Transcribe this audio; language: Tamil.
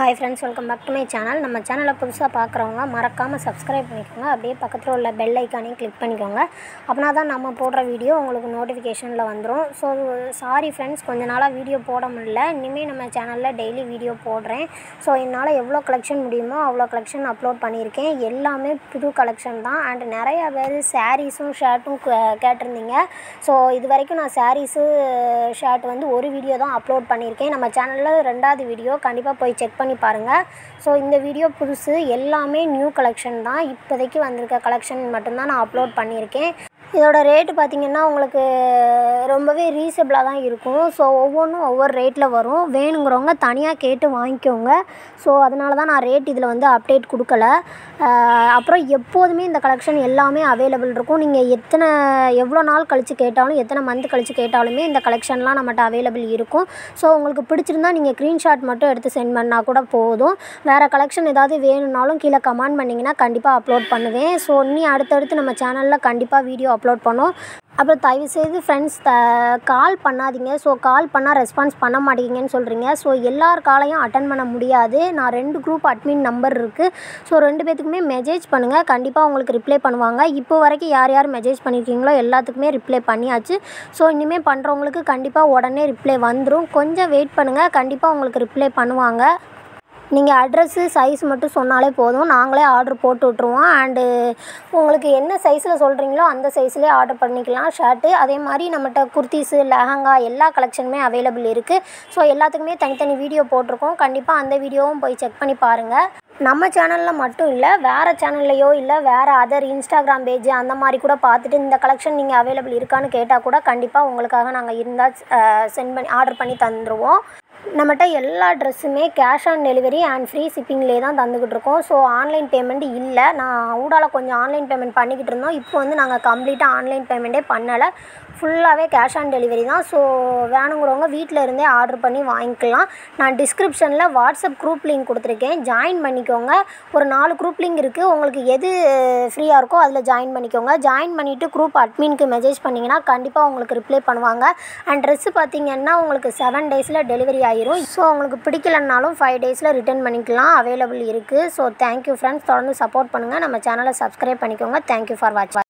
Hi friends, welcome back to my channel. நம்ம சேனலை புதுசாக பார்க்குறவங்க மறக்காமல் சப்ஸ்கிரைப் பண்ணிக்கோங்க. அப்படியே பக்கத்தில் உள்ள பெல் ஐக்கானையும் கிளிக் பண்ணிக்கோங்க. அப்படின்னா தான் நம்ம போடுற வீடியோ உங்களுக்கு நோட்டிஃபிகேஷனில் வந்துடும். ஸோ சாரி ஃப்ரெண்ட்ஸ், கொஞ்ச நாளாக வீடியோ போட முடியல. இனிமேல் நம்ம சேனலில் டெய்லி வீடியோ போடுறேன். ஸோ என்னால் எவ்வளோ கலெக்ஷன் முடியுமோ அவ்வளோ கலெக்ஷன் அப்லோட் பண்ணியிருக்கேன். எல்லாமே புது கலெக்ஷன் தான். அண்ட் நிறையா பேர் சாரீஸும் ஷர்ட்டும் கேட்டிருந்தீங்க. ஸோ இது வரைக்கும் நான் சாரீஸு ஷர்ட் வந்து ஒரு வீடியோ தான் அப்லோட் பண்ணியிருக்கேன். நம்ம சேனலில் 2வது வீடியோ கண்டிப்பாக போய் செக் பண்ணி பாருங்கள். ஸோ இந்த வீடியோ புதுசு, எல்லாமே நியூ கலெக்ஷன் தான். இப்போதைக்கு வந்திருக்க கலெக்ஷன் மட்டும்தான் நான் அப்லோட் பண்ணியிருக்கேன். இதோட ரேட்டு பார்த்திங்கன்னா உங்களுக்கு ரொம்பவே ரீசனபிளாக தான் இருக்கும். ஸோ ஒவ்வொன்றும் ஒவ்வொரு ரேட்டில் வரும். வேணுங்கிறவங்க தனியாக கேட்டு வாங்கிக்கோங்க. ஸோ அதனால தான் நான் ரேட் இதில் வந்து அப்டேட் கொடுக்கல. அப்புறம் எப்போதுமே இந்த கலெக்ஷன் எல்லாமே அவைலபிள் இருக்கும். நீங்கள் எவ்வளோ நாள் கழித்து கேட்டாலும், எத்தனை மந்த் கழித்து கேட்டாலுமே இந்த கலெக்ஷன்லாம் நம்மகிட்ட அவைலபிள் இருக்கும். ஸோ உங்களுக்கு பிடிச்சிருந்தா நீங்கள் ஸ்க்ரீன்ஷாட் மட்டும் எடுத்து சென்ட் பண்ணால் கூட போதும். வேறு கலெக்ஷன் ஏதாவது வேணும்னாலும் கீழே கமெண்ட் பண்ணிங்கன்னா கண்டிப்பாக அப்லோட் பண்ணுவேன். ஸோ இனி அடுத்தடுத்து நம்ம சேனலில் கண்டிப்பாக வீடியோ அப்லோட் பண்ணோம். அப்புறம் தயவுசெய்து ஃப்ரெண்ட்ஸ் கால் பண்ணாதீங்க. ஸோ கால் பண்ணால் ரெஸ்பான்ஸ் பண்ண மாட்டேங்கிங்கன்னு சொல்கிறீங்க. ஸோ எல்லார் காலையும் அட்டன் பண்ண முடியாது. நான் 2 குரூப் அட்மின் நம்பர் இருக்குது. ஸோ 2 பேத்துக்குமே மெசேஜ் பண்ணுங்கள். கண்டிப்பாக உங்களுக்கு ரிப்ளை பண்ணுவாங்க. இப்போ வரைக்கும் யார் யார் மெசேஜ் பண்ணியிருக்கீங்களோ எல்லாத்துக்குமே ரிப்ளை பண்ணியாச்சு. ஸோ இனிமேல் பண்ணுறவங்களுக்கு கண்டிப்பாக உடனே ரிப்ளை வந்துடும். கொஞ்சம் வெயிட் பண்ணுங்கள், கண்டிப்பாக உங்களுக்கு ரிப்ளை பண்ணுவாங்க. நீங்கள் அட்ரஸ்ஸு சைஸ் மட்டும் சொன்னாலே போதும், நாங்களே ஆர்டர் போட்டு விட்ருவோம். அண்டு உங்களுக்கு என்ன சைஸில் சொல்கிறீங்களோ அந்த சைஸ்லேயே ஆர்டர் பண்ணிக்கலாம் ஷர்ட்டு. அதே மாதிரி நம்மகிட்ட குர்த்திஸு, லெஹங்கா எல்லா கலெக்ஷனுமே அவைலபிள் இருக்குது. ஸோ எல்லாத்துக்குமே தனித்தனி வீடியோ போட்டிருக்கோம். கண்டிப்பாக அந்த வீடியோவும் போய் செக் பண்ணி பாருங்கள். நம்ம சேனலில் மட்டும் இல்லை, வேறு சேனல்லையோ இல்லை வேறு அதர் இன்ஸ்டாகிராம் பேஜ் அந்த மாதிரி கூட பார்த்துட்டு இந்த கலெக்ஷன் நீங்கள் அவைலபிள் இருக்கான்னு கேட்டால் கூட கண்டிப்பாக உங்களுக்காக நாங்கள் இருந்தால் சென்ட் பண்ணி ஆர்டர் பண்ணி தந்துடுவோம். நம்மகிட்ட எல்லா ட்ரெஸ்ஸுமே cash on delivery and free ஷிப்பிங்லேயே தான் தந்துக்கிட்டு இருக்கோம். ஸோ ஆன்லைன் பேமெண்ட் இல்லை. நான் ஊடால கொஞ்சம் ஆன்லைன் பேமெண்ட் பண்ணிக்கிட்டு இருந்தோம். இப்போ வந்து நாங்கள் கம்ப்ளீட்டாக ஆன்லைன் பேமெண்ட்டே பண்ணலை. ஃபுல்லாகவே கேஷ் ஆன் டெலிவரி தான். ஸோ வேணுங்கிறவங்க வீட்டில் இருந்தே ஆர்டர் பண்ணி வாங்கிக்கலாம். நான் டிஸ்கிரிப்ஷனில் வாட்ஸ்அப் குரூப் லிங்க் கொடுத்துருக்கேன், ஜாயின் பண்ணிக்கோங்க. ஒரு 4 குரூப் லிங்க் இருக்குது. உங்களுக்கு எது ஃப்ரீயாக இருக்கோ அதில் ஜாயின் பண்ணிக்கோங்க. ஜாயின் பண்ணிவிட்டு குரூப் அட்மினுக்கு மெசேஜ் பண்ணிங்கன்னா கண்டிப்பாக உங்களுக்கு ரிப்ளை பண்ணுவாங்க. அண்ட் ட்ரெஸ்ஸு பார்த்திங்கன்னா உங்களுக்கு 7 டேஸில் டெலிவரி ஆயிரும். ஸோ உங்களுக்கு பிடிக்கலன்னாலும் 5 டேஸில் ரிட்டர்ன் பண்ணிக்கலாம், அவைலபிள் இருக்குது. ஸோ தேங்க்யூ ஃப்ரெண்ட்ஸ், தொடர்ந்து சப்போர்ட் பண்ணுங்கள். நம்ம சேனலை சப்ஸ்கிரைப் பண்ணிக்கோங்க. தேங்க்யூ ஃபார் வாட்சிங்.